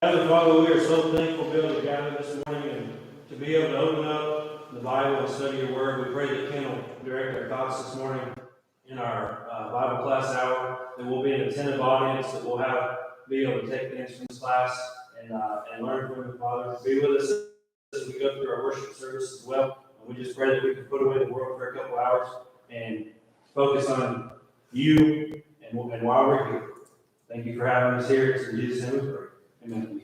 Heavenly Father, we are so thankful to be able to gather this morning and to be able to open up the Bible and study your word. We pray that Ken will direct our thoughts this morning in our Bible class hour, that we'll be an attentive audience, that we'll be able to take things from this class and learn from the Father. Be with us as we go through our worship service as well. And we just pray that we can put away the world for a couple hours and focus on you and while we're here. Thank you for having us here. It's in Jesus' name we pray. Amen.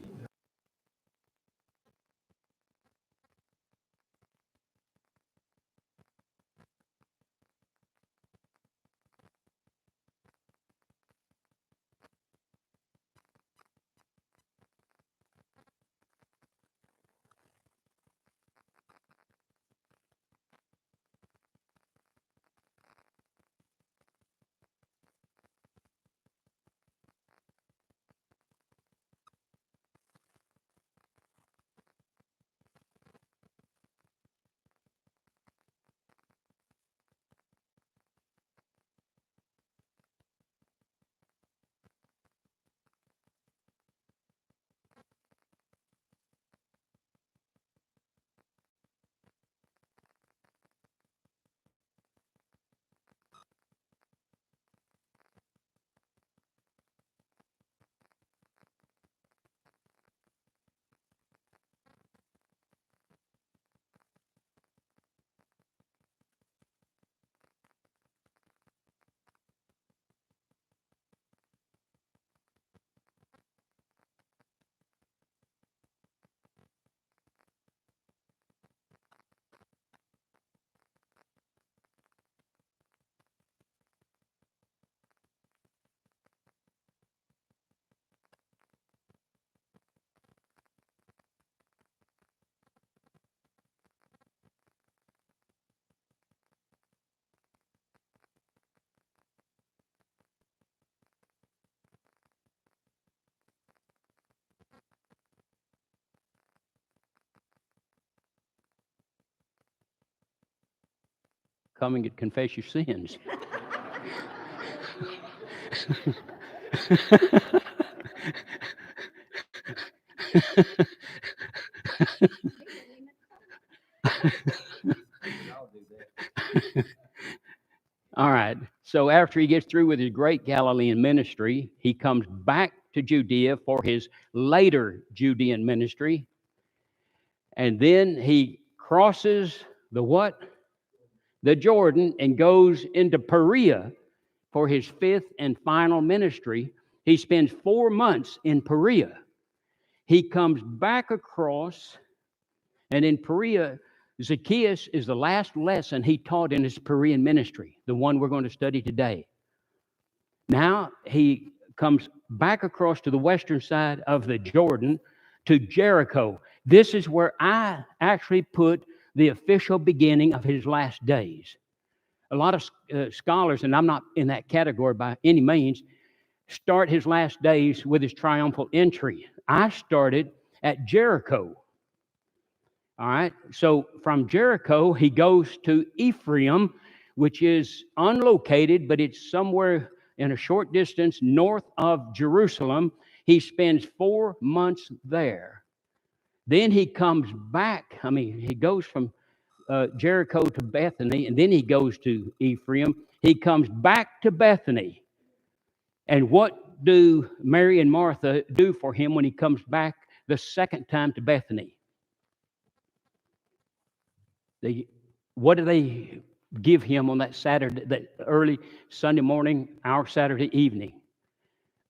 Come and confess your sins. All right. So after he gets through with his great Galilean ministry, he comes back to Judea for his later Judean ministry. And then he crosses the what? The Jordan, and goes into Perea for his fifth and final ministry. He spends 4 months in Perea. He comes back across, and in Perea, Zacchaeus is the last lesson he taught in his Perean ministry, the one we're going to study today. Now he comes back across to the western side of the Jordan to Jericho. This is where I actually put the official beginning of his last days. A lot of scholars, and I'm not in that category by any means, start his last days with his triumphal entry. I started at Jericho. All right. So from Jericho, he goes to Ephraim, which is unlocated, but it's somewhere in a short distance north of Jerusalem. He spends 4 months there. Then he comes back. He goes from Jericho to Bethany, and then he goes to Ephraim. He comes back to Bethany. And what do Mary and Martha do for him when he comes back the second time to Bethany? What do they give him on that Saturday, that early Sunday morning, our Saturday evening?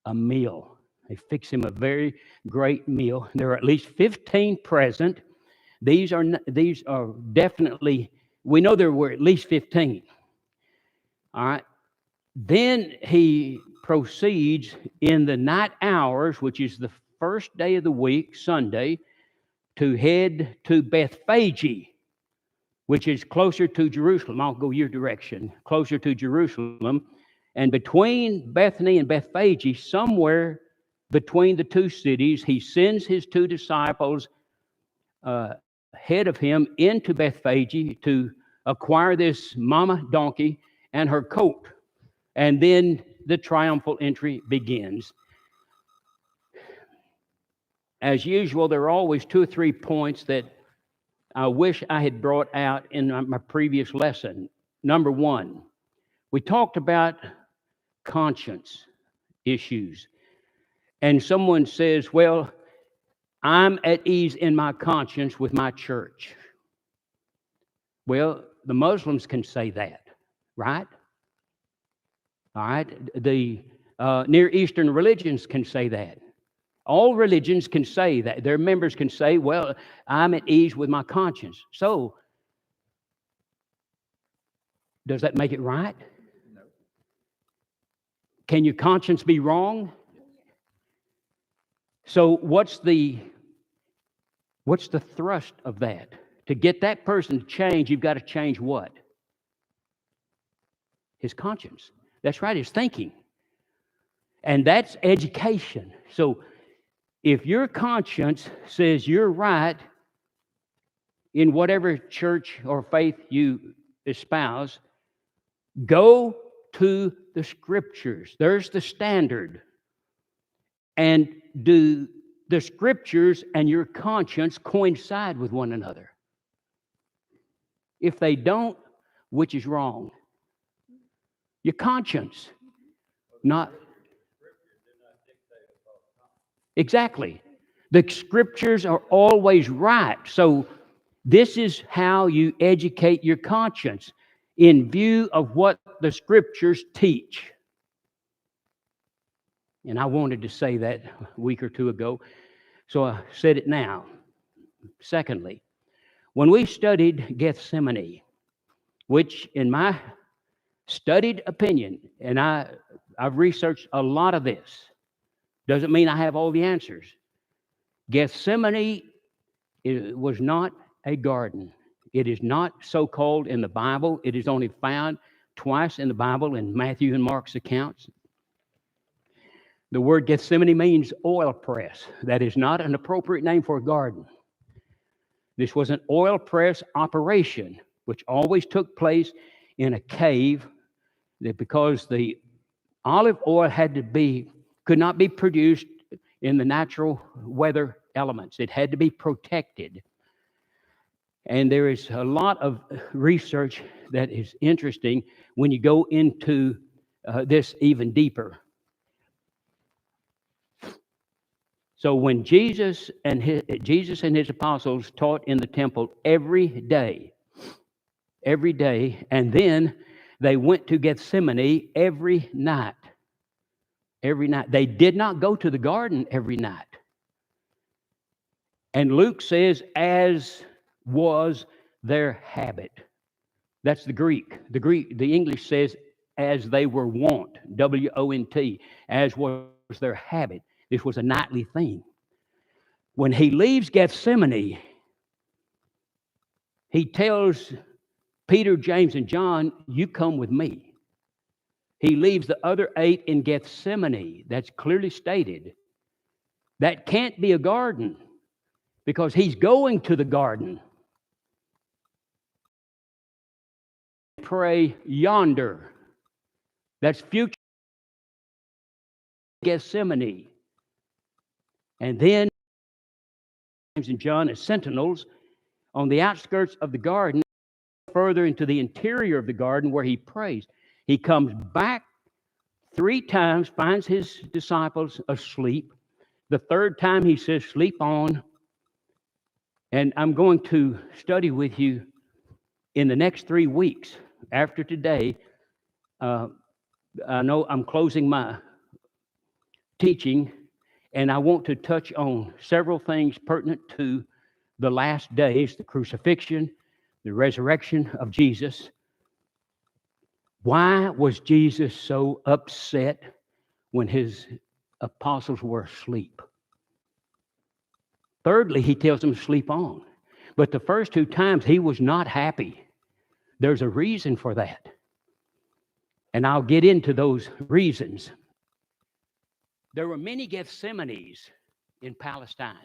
A meal. They fix him a very great meal. There are at least 15 present. These are definitely, we know there were at least 15. All right. Then he proceeds in the night hours, which is the first day of the week, Sunday, to head to Bethphage, which is closer to Jerusalem. I'll go your direction, closer to Jerusalem. And between Bethany and Bethphage, somewhere between the two cities, he sends his two disciples ahead of him into Bethphage to acquire this mama donkey and her colt. And then the triumphal entry begins. as usual, there are always 2 or 3 points that I wish I had brought out in my previous lesson. Number one, we talked about conscience issues. And someone says, well, I'm at ease in my conscience with my church. Well, the Muslims can say that, right? All right. The Near Eastern religions can say that. All religions can say that. Their members can say, well, I'm at ease with my conscience. So, does that make it right? No. Can your conscience be wrong? So, what's the thrust of that? To get that person to change, you've got to change what? His conscience. That's right, his thinking. And that's education. So, if your conscience says you're right in whatever church or faith you espouse, go to the Scriptures. There's the standard. And do the Scriptures and your conscience coincide with one another? If they don't, which is wrong? Your conscience, not. Exactly. The Scriptures are always right. So this is how you educate your conscience in view of what the Scriptures teach. And I wanted to say that a week or two ago, so I said it now. Secondly, when we studied Gethsemane, which in my studied opinion, and I've researched a lot of this, doesn't mean I have all the answers. Gethsemane was not a garden. It is not so called in the Bible. It is only found twice in the Bible, in Matthew and Mark's accounts. The word Gethsemane means oil press. That is not an appropriate name for a garden. This was an oil press operation, which always took place in a cave, because the olive oil could not be produced in the natural weather elements. It had to be protected. And there is a lot of research that is interesting when you go into this even deeper. So when Jesus and his apostles taught in the temple every day, and then they went to Gethsemane every night. Every night. They did not go to the garden every night. And Luke says, as was their habit. That's the Greek. The English says, as they were wont, W-O-N-T, as was their habit. This was a nightly thing. When he leaves Gethsemane, he tells Peter, James, and John, you come with me. He leaves the other 8 in Gethsemane. That's clearly stated. That can't be a garden, because he's going to the garden. Pray yonder. That's future Gethsemane. And then James and John as sentinels on the outskirts of the garden, further into the interior of the garden where he prays. He comes back 3 times, finds his disciples asleep. The 3rd time he says, sleep on. And I'm going to study with you in the next 3 weeks after today. I know I'm closing my teaching, and I want to touch on several things pertinent to the last days, the crucifixion, the resurrection of Jesus. Why was Jesus so upset when his apostles were asleep? Thirdly, he tells them to sleep on. But the first 2 times, he was not happy. There's a reason for that. And I'll get into those reasons. There were many Gethsemanes in Palestine.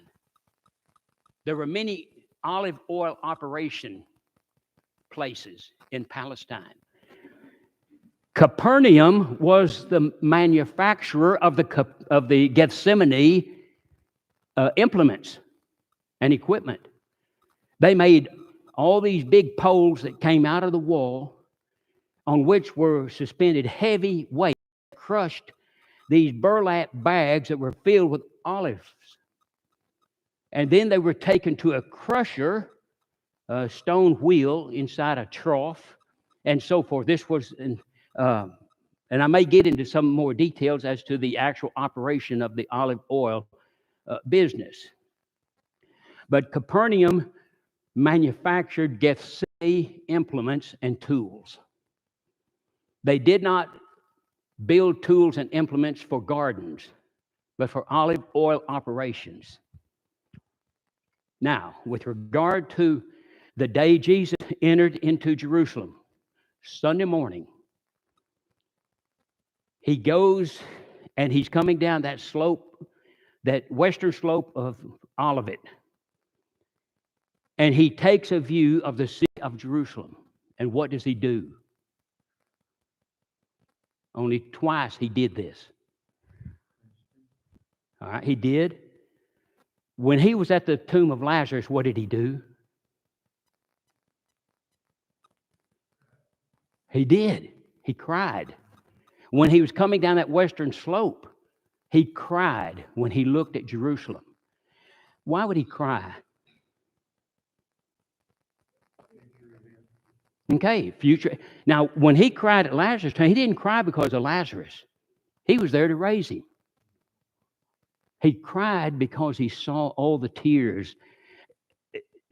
There were many olive oil operation places in Palestine. Capernaum was the manufacturer of the Gethsemane implements and equipment. They made all these big poles that came out of the wall on which were suspended heavy weights, crushed these burlap bags that were filled with olives. And then they were taken to a crusher, a stone wheel inside a trough, and so forth. This was, and I may get into some more details as to the actual operation of the olive oil business. But Capernaum manufactured Gethsemane implements and tools. They did not build tools and implements for gardens, but for olive oil operations. Now, with regard to the day Jesus entered into Jerusalem, Sunday morning, he goes and he's coming down that slope, that western slope of Olivet, and he takes a view of the city of Jerusalem. And what does he do? Only twice he did this. All right, he did. When he was at the tomb of Lazarus, what did he do? He did. He cried. When he was coming down that western slope, he cried when he looked at Jerusalem. Why would he cry? Okay, future. Now, when he cried at Lazarus, he didn't cry because of Lazarus. He was there to raise him. He cried because he saw all the tears.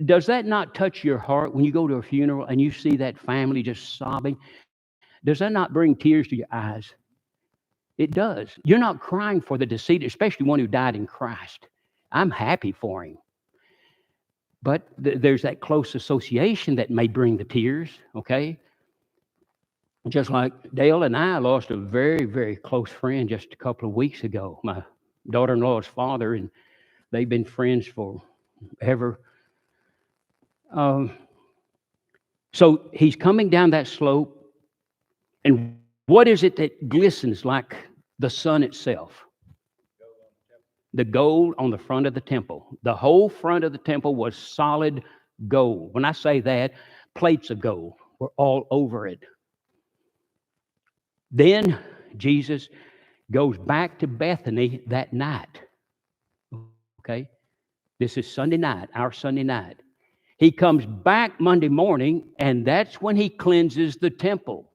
Does that not touch your heart when you go to a funeral and you see that family just sobbing? Does that not bring tears to your eyes? It does. You're not crying for the deceased, especially one who died in Christ. I'm happy for him. But there's that close association that may bring the tears, okay? Just like Dale and I lost a very, very close friend just a couple of weeks ago, my daughter-in-law's father, and they've been friends forever. So he's coming down that slope, and what is it that glistens like the sun itself? The gold on the front of the temple. The whole front of the temple was solid gold. When I say that, plates of gold were all over it. Then Jesus goes back to Bethany that night. Okay? This is Sunday night, our Sunday night. He comes back Monday morning, and that's when he cleanses the temple.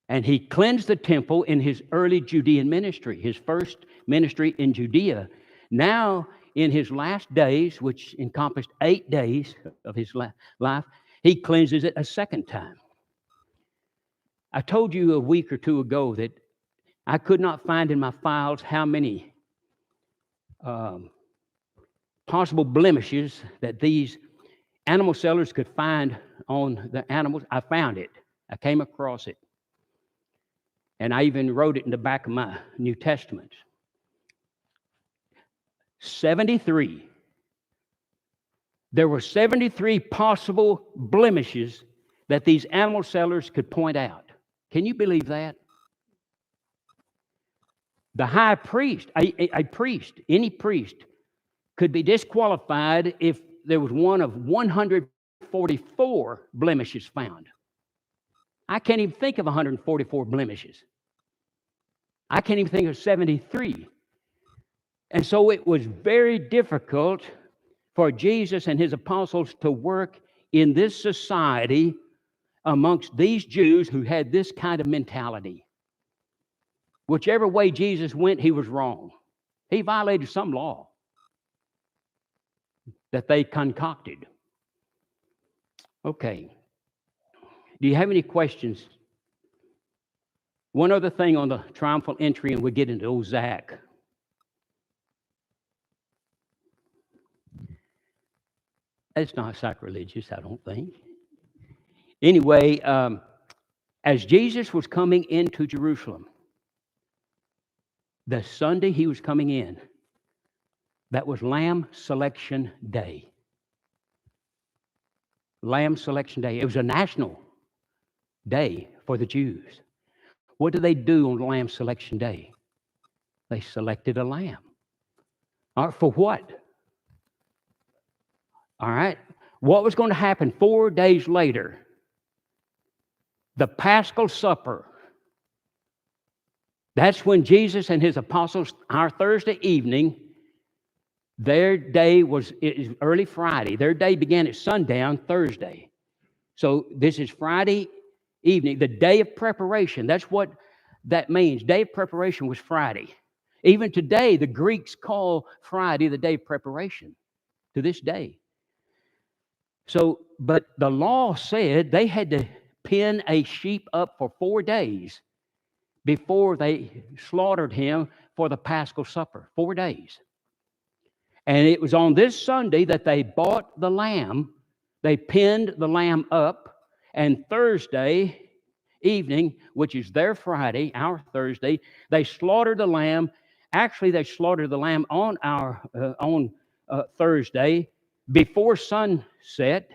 And he cleansed the temple in his early Judean ministry, his first ministry in Judea. Now, in his last days, which encompassed 8 days of his life, he cleanses it a second time. I told you a week or two ago that I could not find in my files how many possible blemishes that these animal sellers could find on the animals. I found it. I came across it. And I even wrote it in the back of my New Testament. 73. There were 73 possible blemishes that these animal sellers could point out. Can you believe that? The high priest, a priest, any priest, could be disqualified if there was one of 144 blemishes found. I can't even think of 144 blemishes. I can't even think of 73. And so it was very difficult for Jesus and his apostles to work in this society amongst these Jews who had this kind of mentality. Whichever way Jesus went, he was wrong. He violated some law that they concocted. Okay. Do you have any questions? One other thing on the triumphal entry, and we get into old Zach. It's not sacrilegious, I don't think. Anyway, as Jesus was coming into Jerusalem, the Sunday he was coming in, that was Lamb Selection Day. Lamb Selection Day. It was a national day for the Jews. What do they do on Lamb Selection Day? They selected a lamb. All right, for what? All right. What was going to happen 4 days later? The Paschal Supper. That's when Jesus and his apostles, our Thursday evening, their day was early Friday. Their day began at sundown Thursday. So this is Friday evening, the day of preparation. That's what that means. Day of preparation was Friday. Even today, the Greeks call Friday the day of preparation to this day. So, but the law said they had to pin a sheep up for 4 days before they slaughtered him for the Paschal Supper. 4 days. And it was on this Sunday that they bought the lamb. They pinned the lamb up. And Thursday evening, which is their Friday, our Thursday, they slaughtered the lamb. Actually, they slaughtered the lamb on our Thursday before sunset.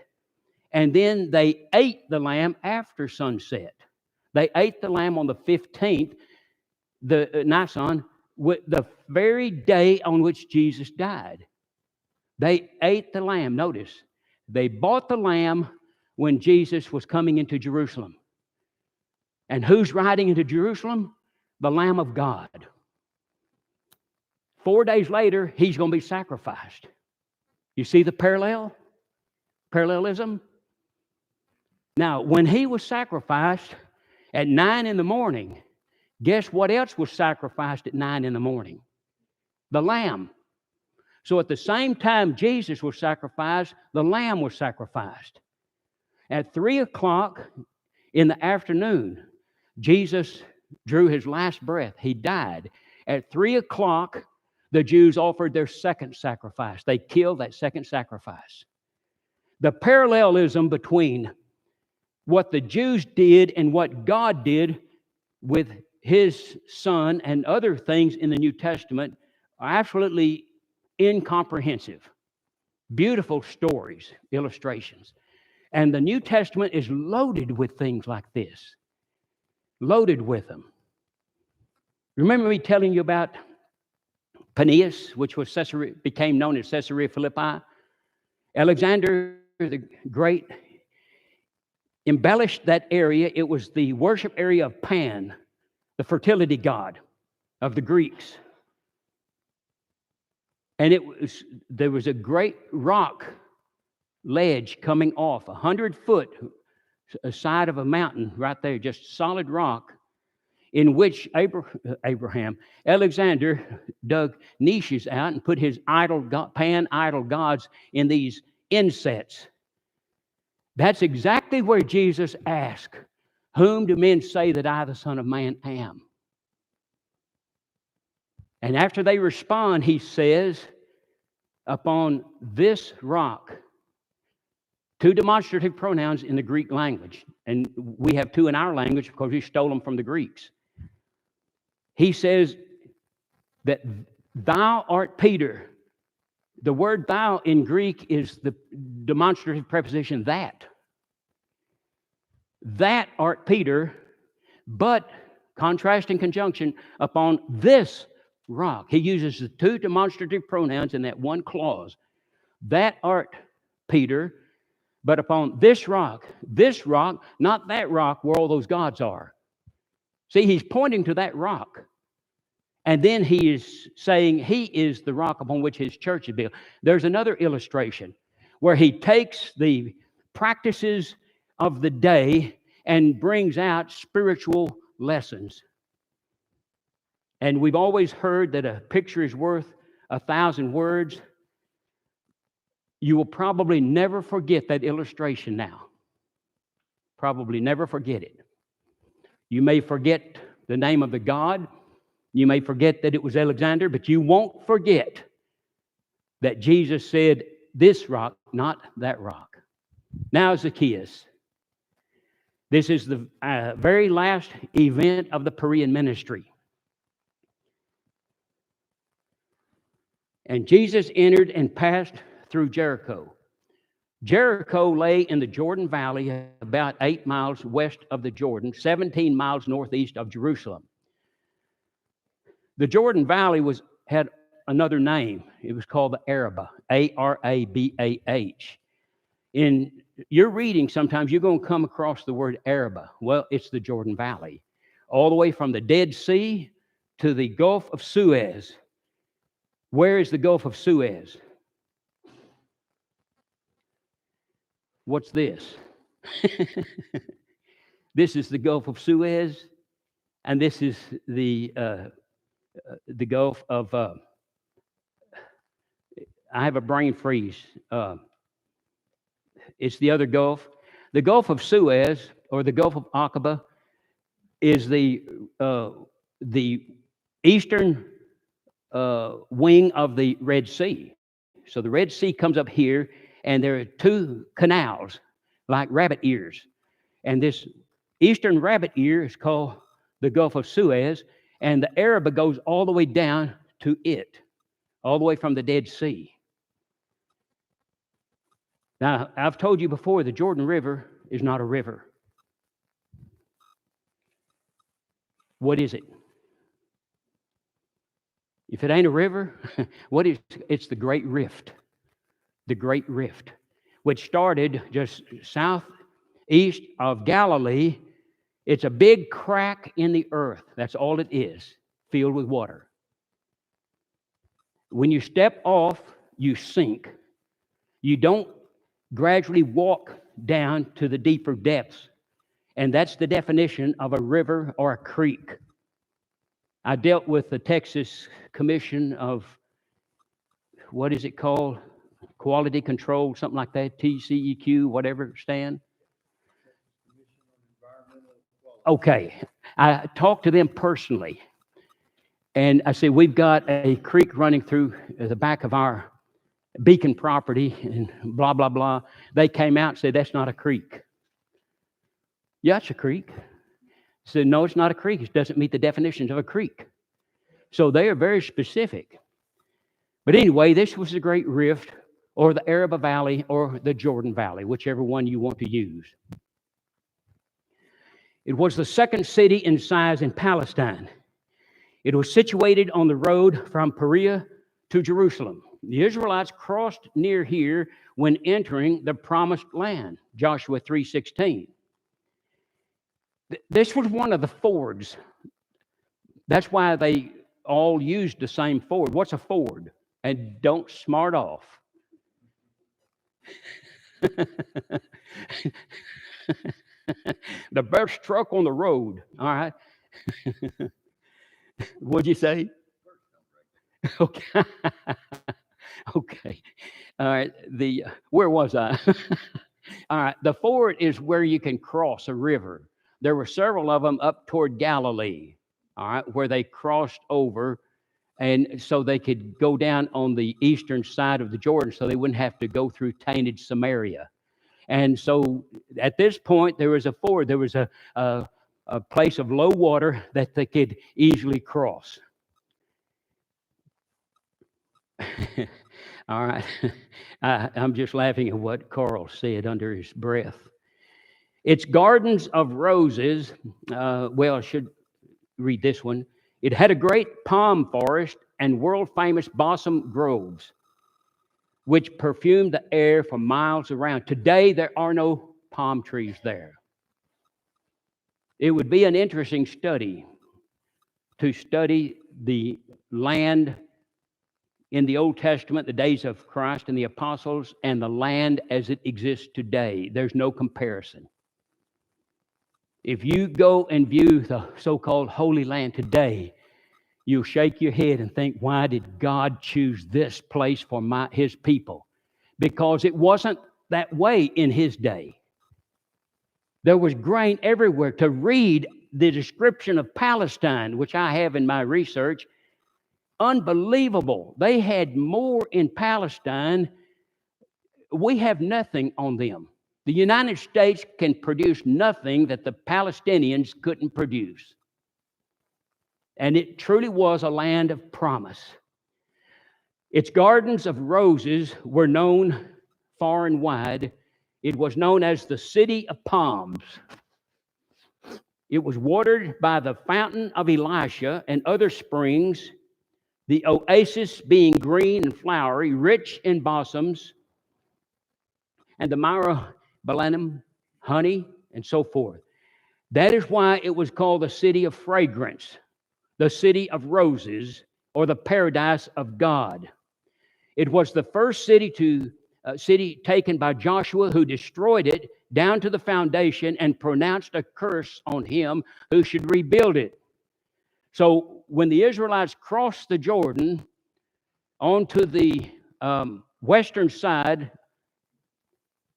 And then they ate the lamb after sunset. They ate the lamb on the 15th, the Nisan, the very day on which Jesus died. They ate the lamb. Notice, they bought the lamb when Jesus was coming into Jerusalem. And who's riding into Jerusalem? The Lamb of God. 4 days later, he's going to be sacrificed. You see the parallelism? Now, when he was sacrificed at 9 in the morning, guess what else was sacrificed at 9 in the morning? The lamb. So at the same time Jesus was sacrificed, the lamb was sacrificed. At 3 o'clock in the afternoon, Jesus drew his last breath. He died. At 3 o'clock, the Jews offered their second sacrifice. They killed that second sacrifice. The parallelism between what the Jews did and what God did with his Son and other things in the New Testament are absolutely incomprehensive. Beautiful stories, illustrations. And the New Testament is loaded with things like this. Loaded with them. Remember me telling you about Paneas, which was became known as Caesarea Philippi? Alexander the Great embellished that area. It was the worship area of Pan, the fertility god of the Greeks. And there was a great rock ledge coming off, 100-foot side of a mountain right there, just solid rock, in which Alexander dug niches out and put his pan idol gods in these insets. That's exactly where Jesus asked, "Whom do men say that I, the Son of Man, am?" And after they respond, he says, "Upon this rock," two demonstrative pronouns in the Greek language. And we have two in our language because we stole them from the Greeks. He says that thou art Peter. The word thou in Greek is the demonstrative preposition that. That art Peter, but, contrast and conjunction, upon this rock. He uses the two demonstrative pronouns in that one clause. That art Peter, but upon this rock, not that rock where all those gods are. See, he's pointing to that rock. And then he is saying he is the rock upon which his church is built. There's another illustration where he takes the practices of the day and brings out spiritual lessons. And we've always heard that a picture is worth 1,000 words. You will probably never forget that illustration now. Probably never forget it. You may forget the name of the god. You may forget that it was Alexander, but you won't forget that Jesus said, "This rock, not that rock." Now, Zacchaeus. This is the very last event of the Perean ministry. And Jesus entered and passed through Jericho. Jericho lay in the Jordan Valley, about 8 miles west of the Jordan, 17 miles northeast of Jerusalem. The Jordan Valley had another name. It was called the Arabah, Arabah. In your reading, sometimes you're going to come across the word Arabah. Well, it's the Jordan Valley, all the way from the Dead Sea to the Gulf of Suez. Where is the Gulf of Suez? What's this? This is the Gulf of Suez, and this is the Gulf of. I have a brain freeze. It's the other Gulf. The Gulf of Suez, or the Gulf of Aqaba, is the eastern wing of the Red Sea. So the Red Sea comes up here, and there are two canals, like rabbit ears. And this eastern rabbit ear is called the Gulf of Suez, and the Arabah goes all the way down to it, all the way from the Dead Sea. Now, I've told you before, the Jordan River is not a river. What is it? If it ain't a river, what is it? It's the Great Rift. The Great Rift, which started just southeast of Galilee. It's a big crack in the earth. That's all it is, filled with water. When you step off, you sink. You don't gradually walk down to the deeper depths. And that's the definition of a river or a creek. I dealt with the Texas Commission of, what is it called? Quality Control, something like that, TCEQ, whatever it stands. Okay, I talked to them personally. And I said, we've got a creek running through the back of our Beacon property and blah, blah, blah. They came out and said, that's not a creek. Yeah, it's a creek. I said, no, it's not a creek. It doesn't meet the definitions of a creek. So they are very specific. But anyway, this was the Great Rift, or the Arabah Valley, or the Jordan Valley, whichever one you want to use. It was the second city in size in Palestine. It was situated on the road from Perea to Jerusalem. The Israelites crossed near here when entering the promised land, Joshua 3:16. This was one of the fords. That's why they all used the same ford. What's a ford? And don't smart off. The best truck on the road. All right. What'd you say? Okay. Okay. All right. Where was I? All right. The ford is where you can cross a river. There were several of them up toward Galilee, all right, where they crossed over, and so they could go down on the eastern side of the Jordan, so they wouldn't have to go through tainted Samaria. And so at this point, there was a ford. There was a place of low water that they could easily cross. All right. I'm just laughing at what Carl said under his breath. It's gardens of roses. Well, I should read this one. It had a great palm forest and world-famous balsam groves, which perfumed the air for miles around. Today, there are no palm trees there. It would be an interesting study to study the land in the Old Testament, the days of Christ and the apostles, and the land as it exists today. There's no comparison. If you go and view the so-called Holy Land today, you'll shake your head and think, why did God choose this place for his people? Because it wasn't that way in his day. There was grain everywhere. To read the description of Palestine, which I have in my research, unbelievable. They had more in Palestine. We have nothing on them. The United States can produce nothing that the Palestinians couldn't produce. And it truly was a land of promise. Its gardens of roses were known far and wide. It was known as the City of Palms. It was watered by the fountain of Elisha and other springs, the oasis being green and flowery, rich in balsams, and the myrobalanum, honey, and so forth. That is why it was called the city of fragrance, the city of roses, or the paradise of God. It was the first city taken by Joshua, who destroyed it down to the foundation and pronounced a curse on him who should rebuild it. So when the Israelites crossed the Jordan onto the western side,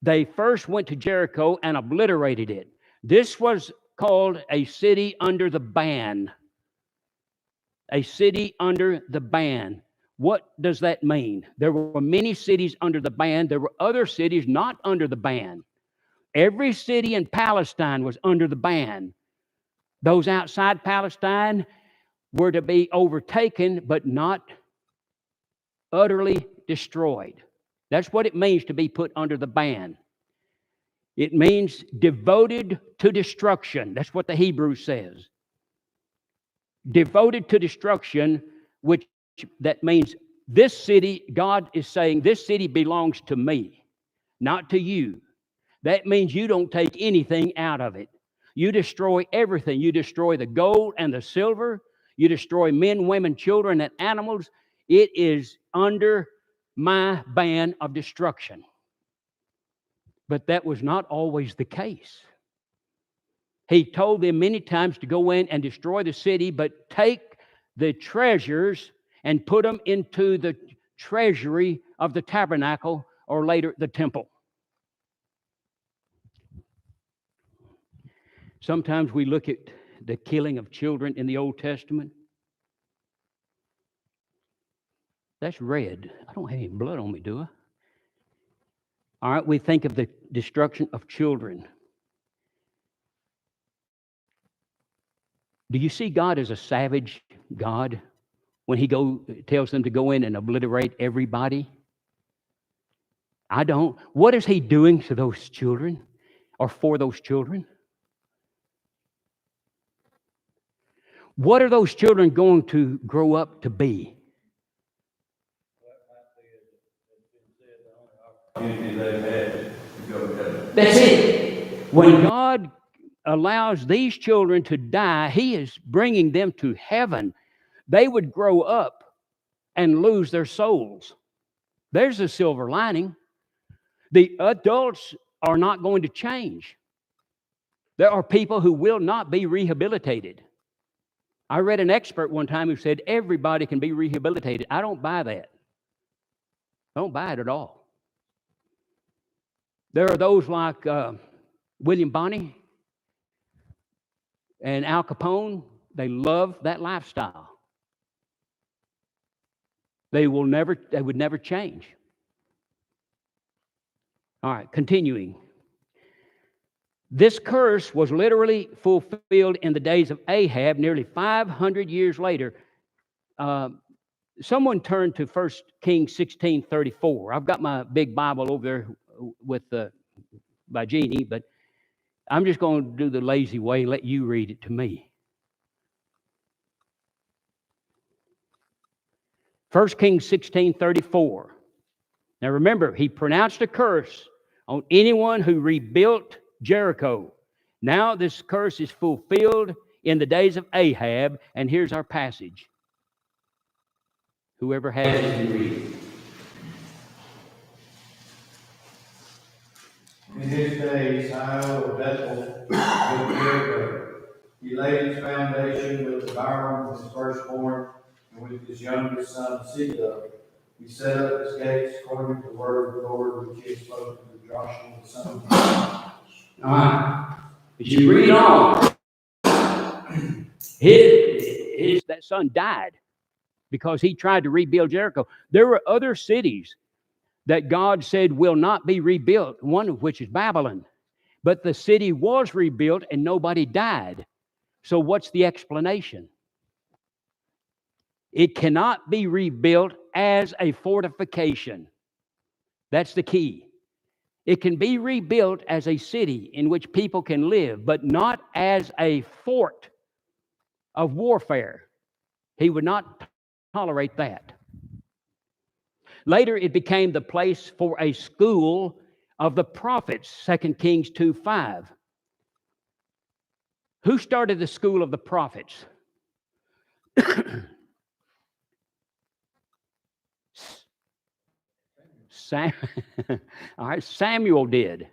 they first went to Jericho and obliterated it. This was called a city under the ban. A city under the ban. What does that mean? There were many cities under the ban. There were other cities not under the ban. Every city in Palestine was under the ban. Those outside Palestine were to be overtaken, but not utterly destroyed. That's what it means to be put under the ban. It means devoted to destruction. That's what the Hebrew says. Devoted to destruction, which that means this city, God is saying, this city belongs to me, not to you. That means you don't take anything out of it. You destroy everything. You destroy the gold and the silver. You destroy men, women, children, and animals. It is under my ban of destruction. But that was not always the case. He told them many times to go in and destroy the city, but take the treasures and put them into the treasury of the tabernacle, or later the temple. Sometimes we look at the killing of children in the Old Testament. That's red. I don't have any blood on me, do I? All right, we think of the destruction of children. Do you see God as a savage God when he tells them to go in and obliterate everybody? I don't. What is he doing to those children, or for those children? What are those children going to grow up to be? That's it. When God allows these children to die, he is bringing them to heaven. They would grow up and lose their souls. There's a silver lining. The adults are not going to change. There are people who will not be rehabilitated. I read an expert one time who said everybody can be rehabilitated. I don't buy that. I don't buy it at all. There are those like William Bonney and Al Capone. They love that lifestyle. They would never change. All right, continuing. This curse was literally fulfilled in the days of Ahab, nearly 500 years later. Someone turned to 1 Kings 16:34. I've got my big Bible over there by Jeannie, but I'm just going to do the lazy way and let you read it to me. 1 Kings 16:34. Now remember, he pronounced a curse on anyone who rebuilt Jericho. Now this curse is fulfilled in the days of Ahab, and here's our passage. Whoever has it can read. In his days, Hiel of Bethel built Jericho. He laid its foundation with Abiram his firstborn, and with his youngest son Seba. He set up his gates according to the word of the Lord, which he had spoken to Joshua the son of Nun. All right. As you read on, that son died because he tried to rebuild Jericho. There were other cities that God said will not be rebuilt, one of which is Babylon. But the city was rebuilt and nobody died. So what's the explanation? It cannot be rebuilt as a fortification. That's the key. It can be rebuilt as a city in which people can live, but not as a fort of warfare. He would not tolerate that. Later, it became the place for a school of the prophets, 2 Kings 2:5. Who started the school of the prophets? All right, Samuel did.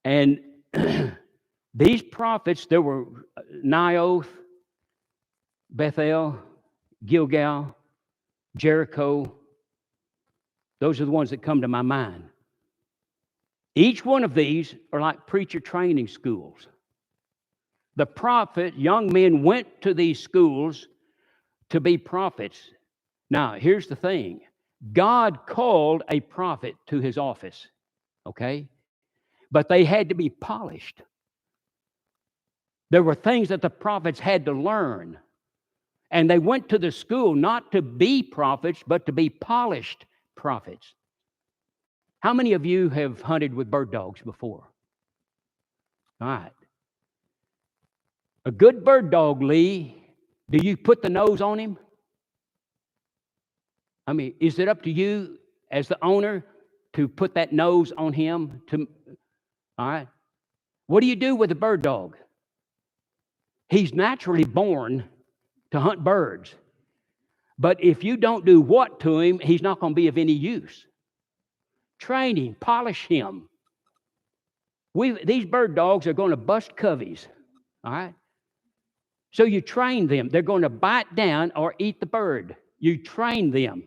And these prophets, there were Naioth, Bethel, Gilgal, Jericho. Those are the ones that come to my mind. Each one of these are like preacher training schools. The prophet, young men went to these schools to be prophets. Now, here's the thing. God called a prophet to his office, okay? But they had to be polished. There were things that the prophets had to learn. And they went to the school not to be prophets, but to be polished prophets. How many of you have hunted with bird dogs before? All right. A good bird dog, Lee, do you put the nose on him? I mean, is it up to you as the owner to put that nose on him? All right. What do you do with a bird dog? He's naturally born to hunt birds. But if you don't do what to him, he's not going to be of any use. Train him, polish him. These bird dogs are going to bust coveys. All right. So you train them. They're going to bite down or eat the bird. You train them.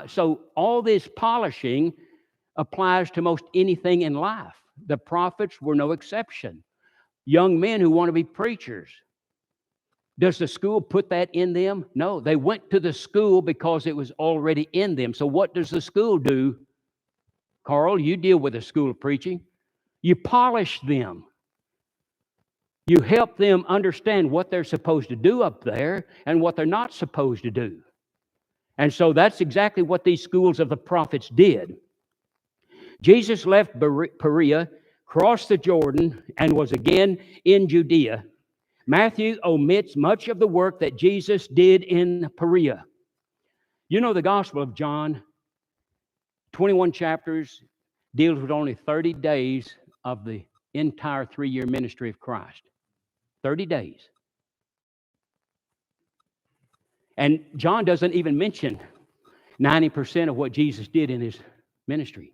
So all this polishing applies to most anything in life. The prophets were no exception. Young men who want to be preachers. Does the school put that in them? No, they went to the school because it was already in them. So what does the school do? Carl, you deal with the school of preaching. You polish them. You help them understand what they're supposed to do up there and what they're not supposed to do. And so that's exactly what these schools of the prophets did. Jesus left Perea, crossed the Jordan, and was again in Judea. Matthew omits much of the work that Jesus did in Perea. You know, the Gospel of John, 21 chapters, deals with only 30 days of the entire 3-year ministry of Christ. 30 days. And John doesn't even mention 90% of what Jesus did in his ministry.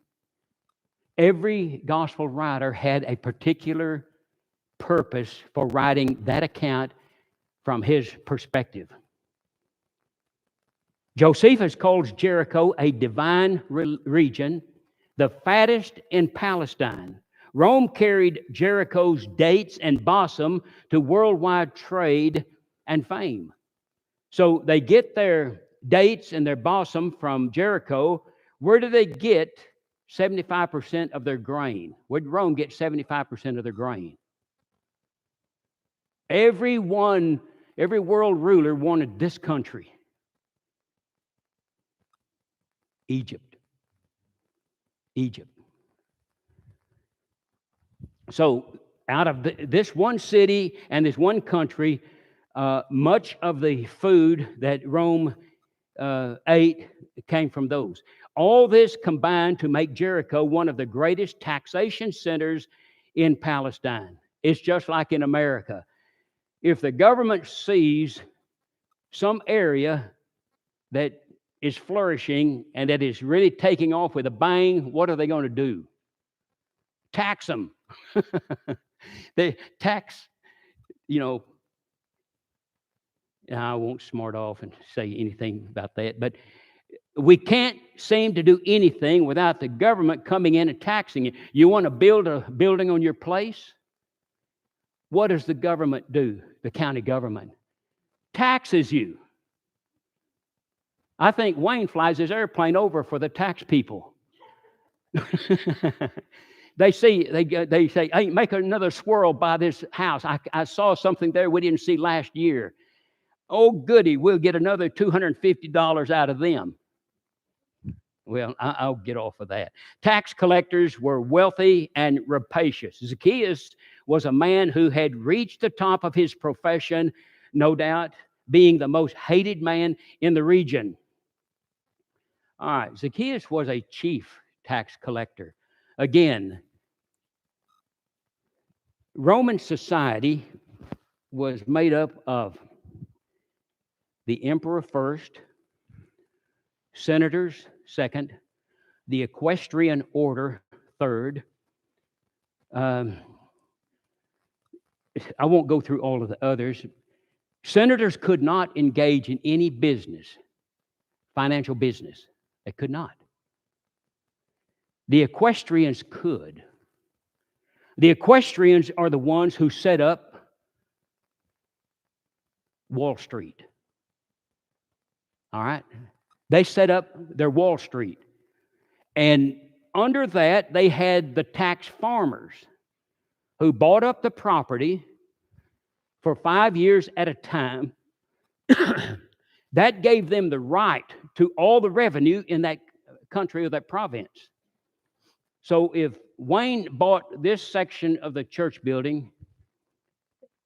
Every gospel writer had a particular purpose for writing that account from his perspective. Josephus calls Jericho a divine region, the fattest in Palestine. Rome carried Jericho's dates and balsam to worldwide trade and fame. So they get their dates and their balsam from Jericho. Where do they get 75% of their grain? Where did Rome get 75% of their grain? Every world ruler wanted this country. Egypt. So out of this one city and this one country, much of the food that Rome ate came from those. All this combined to make Jericho one of the greatest taxation centers in Palestine. It's just like in America. If the government sees some area that is flourishing and that is really taking off with a bang, what are they going to do? Tax them. They tax, I won't smart off and say anything about that, but we can't seem to do anything without the government coming in and taxing it. You want to build a building on your place? What does the government do? The county government taxes you. I think Wayne flies his airplane over for the tax people. They say, hey, make another swirl by this house. I saw something there we didn't see last year. Oh, goody, we'll get another $250 out of them. Well, I'll get off of that. Tax collectors were wealthy and rapacious. Zacchaeus was a man who had reached the top of his profession, no doubt, being the most hated man in the region. All right, Zacchaeus was a chief tax collector. Again, Roman society was made up of the emperor first, senators second, the equestrian order third. I won't go through all of the others. Senators could not engage in any business, financial business. They could not. The equestrians could. The equestrians are the ones who set up Wall Street. All right? They set up their Wall Street. And under that, they had the tax farmers who bought up the property for 5 years at a time. That gave them the right to all the revenue in that country or that province. So if Wayne bought this section of the church building,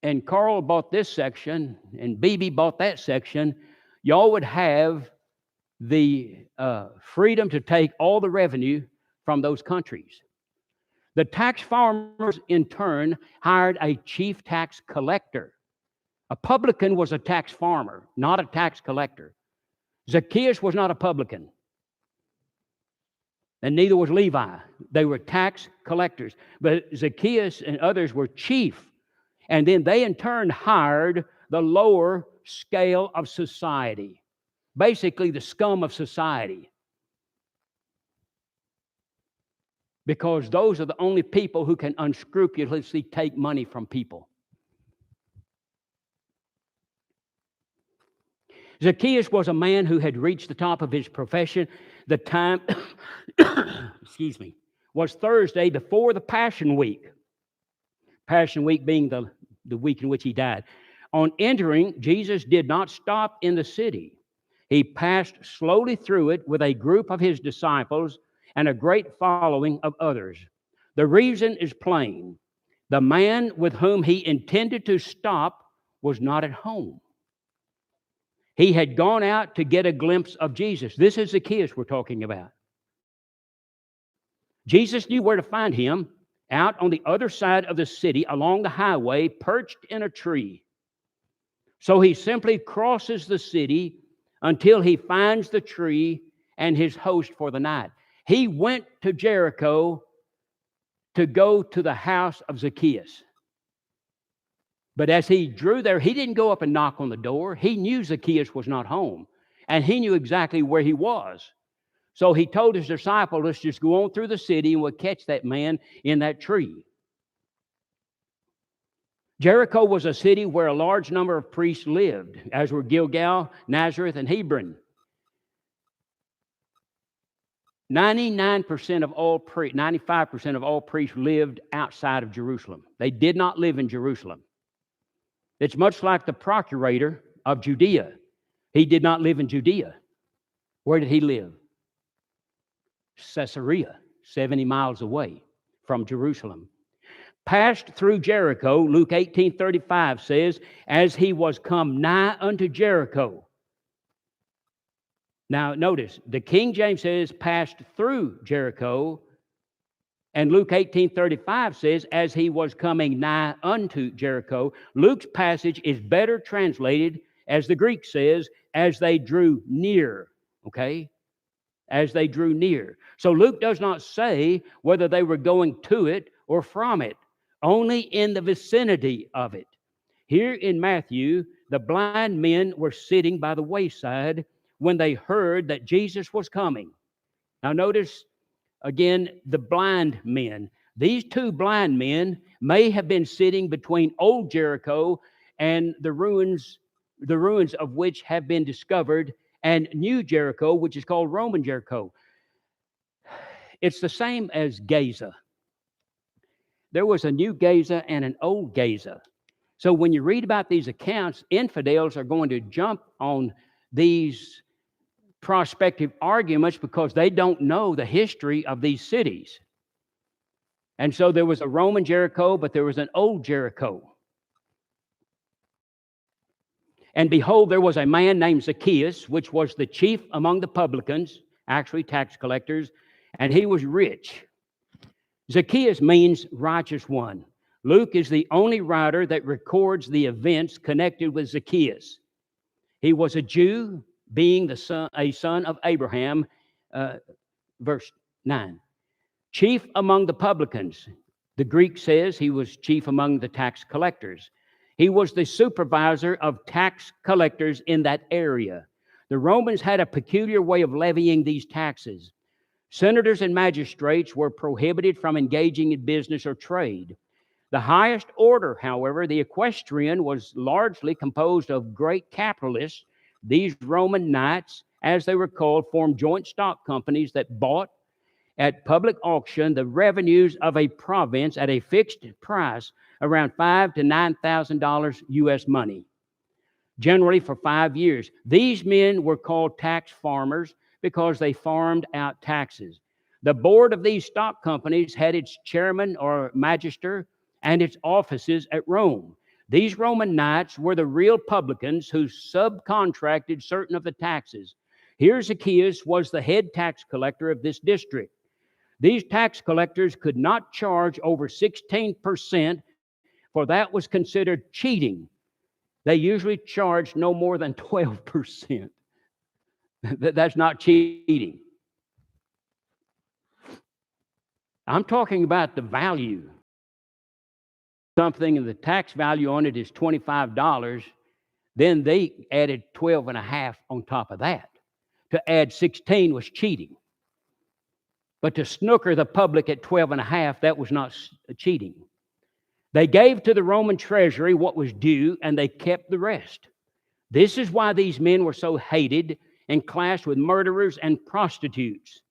and Carl bought this section, and BB bought that section, y'all would have the freedom to take all the revenue from those countries. The tax farmers, in turn, hired a chief tax collector. A publican was a tax farmer, not a tax collector. Zacchaeus was not a publican, and neither was Levi. They were tax collectors. But Zacchaeus and others were chief. And then they, in turn, hired the lower scale of society, basically the scum of society, because those are the only people who can unscrupulously take money from people. Zacchaeus was a man who had reached the top of his profession. The time, excuse me, was Thursday before the Passion Week. Passion Week being the week in which he died. On entering, Jesus did not stop in the city. He passed slowly through it with a group of his disciples and a great following of others. The reason is plain. The man with whom he intended to stop was not at home. He had gone out to get a glimpse of Jesus. This is Zacchaeus we're talking about. Jesus knew where to find him, out on the other side of the city, along the highway, perched in a tree. So he simply crosses the city until he finds the tree and his host for the night. He went to Jericho to go to the house of Zacchaeus. But as he drew there, he didn't go up and knock on the door. He knew Zacchaeus was not home, and he knew exactly where he was. So he told his disciple, let's just go on through the city and we'll catch that man in that tree. Jericho was a city where a large number of priests lived, as were Gilgal, Nazareth, and Hebron. 95% of all priests lived outside of Jerusalem. They did not live in Jerusalem. It's much like the procurator of Judea. He did not live in Judea. Where did he live? Caesarea, 70 miles away from Jerusalem. Passed through Jericho, Luke 18:35 says, as he was come nigh unto Jericho. Now notice, the King James says passed through Jericho, and Luke 18:35 says, as he was coming nigh unto Jericho. Luke's passage is better translated, as the Greek says, as they drew near. Okay? As they drew near. So Luke does not say whether they were going to it or from it, only in the vicinity of it. Here in Matthew, the blind men were sitting by the wayside when they heard that Jesus was coming. Now notice, again, the blind men. These two blind men may have been sitting between old Jericho and the ruins of which have been discovered, and new Jericho, which is called Roman Jericho. It's the same as Gaza. There was a new Gaza and an old Gaza. So when you read about these accounts, infidels are going to jump on these prospective arguments because they don't know the history of these cities. And so there was a Roman Jericho, but there was an old Jericho. And behold, there was a man named Zacchaeus, which was the chief among the publicans, actually tax collectors, and he was rich. Zacchaeus means righteous one. Luke is the only writer that records the events connected with Zacchaeus. He was a Jew, being a son of Abraham, verse 9. Chief among the publicans. The Greek says he was chief among the tax collectors. He was the supervisor of tax collectors in that area. The Romans had a peculiar way of levying these taxes. Senators and magistrates were prohibited from engaging in business or trade. The highest order, however, the equestrian, was largely composed of great capitalists. These Roman knights, as they were called, formed joint stock companies that bought at public auction the revenues of a province at a fixed price, around $5,000 to $9,000 U.S. money, generally for 5 years. These men were called tax farmers because they farmed out taxes. The board of these stock companies had its chairman or magister and its offices at Rome. These Roman knights were the real publicans who subcontracted certain of the taxes. Here Zacchaeus was the head tax collector of this district. These tax collectors could not charge over 16%, for that was considered cheating. They usually charged no more than 12%. That's not cheating. I'm talking about the value. Something, and the tax value on it is $25. Then they added 12.5 on top of that. To add 16 was cheating. But to snooker the public at 12.5, that was not cheating. They gave to the Roman treasury what was due, and they kept the rest. This is why these men were so hated and classed with murderers and prostitutes.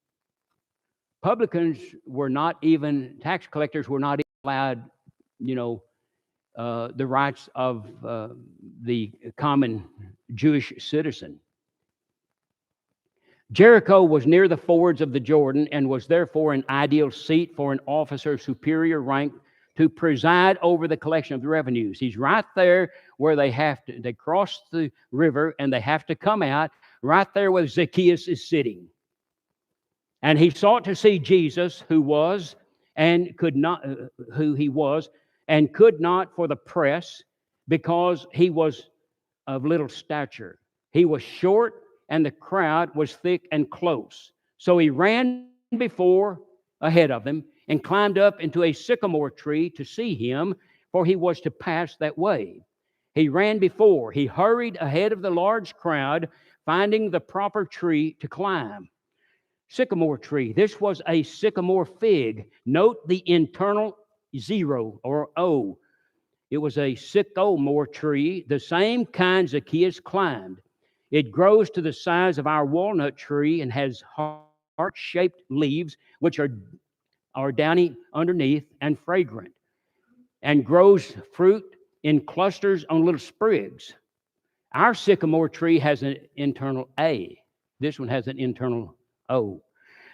Publicans were not even, tax collectors were not allowed, the rights of the common Jewish citizen. Jericho was near the fords of the Jordan and was therefore an ideal seat for an officer of superior rank to preside over the collection of the revenues. He's right there where they cross the river and they have to come out, right there where Zacchaeus is sitting. And he sought to see Jesus, who he was and could not for the press, because he was of little stature. He was short, and the crowd was thick and close. So he ran ahead of them, and climbed up into a sycamore tree to see him, for he was to pass that way. He ran before. He hurried ahead of the large crowd, finding the proper tree to climb. Sycamore tree. This was a sycamore fig. Note the internal 0 or O. It was a sycamore tree, the same kind Zacchaeus climbed. It grows to the size of our walnut tree and has heart-shaped leaves, which are downy underneath and fragrant, and grows fruit in clusters on little sprigs. Our sycamore tree has an internal A. This one has an internal O.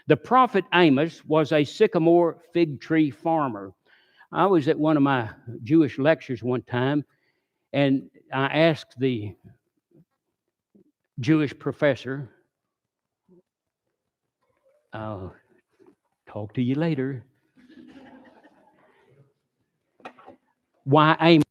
The prophet Amos was a sycamore fig tree farmer. I was at one of my Jewish lectures one time, and I asked the Jewish professor, I'll talk to you later, why Amos